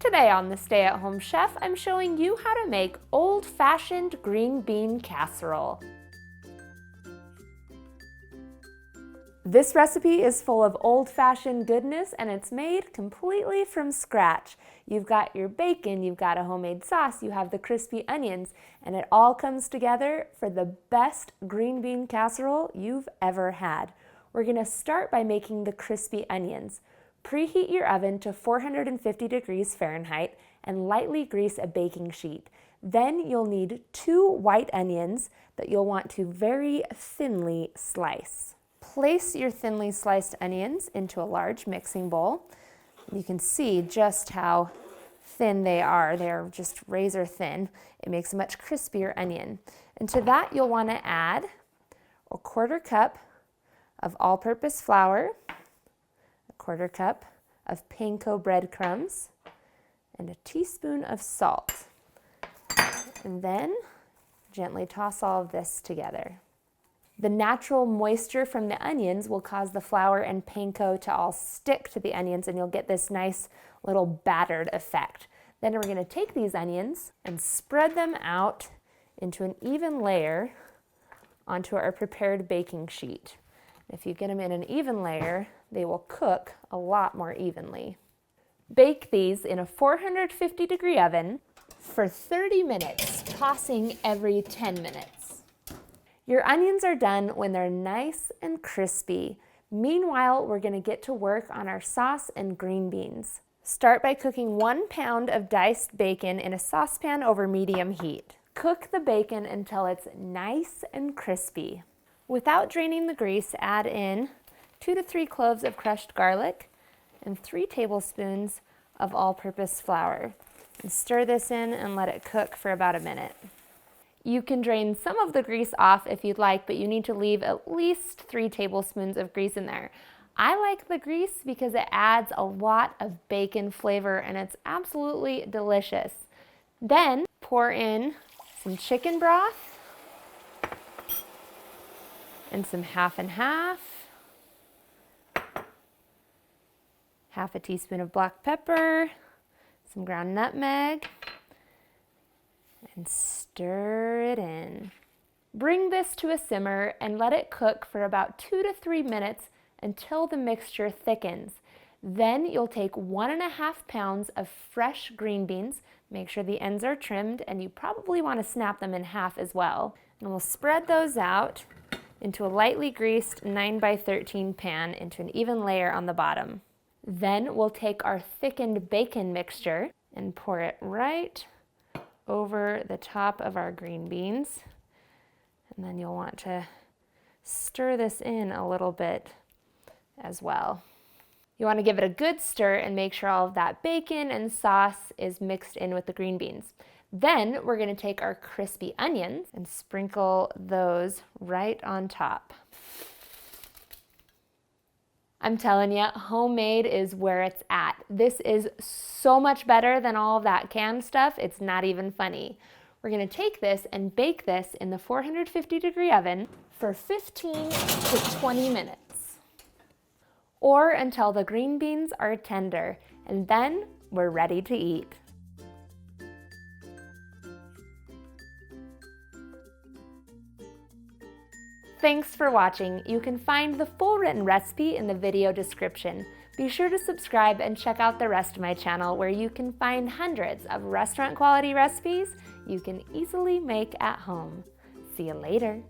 Today on the Stay at Home Chef, I'm showing you how to make old-fashioned green bean casserole. This recipe is full of old-fashioned goodness and it's made completely from scratch. You've got your bacon, you've got a homemade sauce, you have the crispy onions, and it all comes together for the best green bean casserole you've ever had. We're gonna start by making the crispy onions. Preheat your oven to 450 degrees Fahrenheit and lightly grease a baking sheet. Then you'll need 2 white onions that you'll want to very thinly slice. Place your thinly sliced onions into a large mixing bowl. You can see just how thin they are. They're just razor thin. It makes a much crispier onion. And to that you'll want to add a 1/4 cup of all-purpose flour, 1/4 cup of panko breadcrumbs, and a teaspoon of salt. And then gently toss all of this together. The natural moisture from the onions will cause the flour and panko to all stick to the onions and you'll get this nice little battered effect. Then we're going to take these onions and spread them out into an even layer onto our prepared baking sheet. If you get them in an even layer, they will cook a lot more evenly. Bake these in a 450 degree oven for 30 minutes, tossing every 10 minutes. Your onions are done when they're nice and crispy. Meanwhile, we're going to get to work on our sauce and green beans. Start by cooking 1 pound of diced bacon in a saucepan over medium heat. Cook the bacon until it's nice and crispy. Without draining the grease, add in 2 to 3 cloves of crushed garlic and 3 tablespoons of all-purpose flour. And stir this in and let it cook for about a minute. You can drain some of the grease off if you'd like, but you need to leave at least 3 tablespoons of grease in there. I like the grease because it adds a lot of bacon flavor and it's absolutely delicious. Then pour in some chicken broth and some half and half, half a teaspoon of black pepper, some ground nutmeg, and stir it in. Bring this to a simmer and let it cook for about 2 to 3 minutes until the mixture thickens. Then you'll take 1.5 pounds of fresh green beans. Make sure the ends are trimmed and you probably want to snap them in half as well. And we'll spread those out into a lightly greased 9x13 pan into an even layer on the bottom. Then we'll take our thickened bacon mixture and pour it right over the top of our green beans. And then you'll want to stir this in a little bit as well. You want to give it a good stir and make sure all of that bacon and sauce is mixed in with the green beans. Then we're going to take our crispy onions and sprinkle those right on top. I'm telling you, homemade is where it's at. This is so much better than all of that canned stuff, it's not even funny. We're going to take this and bake this in the 450 degree oven for 15 to 20 minutes. Or until the green beans are tender, and then we're ready to eat. Thanks for watching. You can find the full written recipe in the video description. Be sure to subscribe and check out the rest of my channel where you can find hundreds of restaurant quality recipes you can easily make at home. See you later.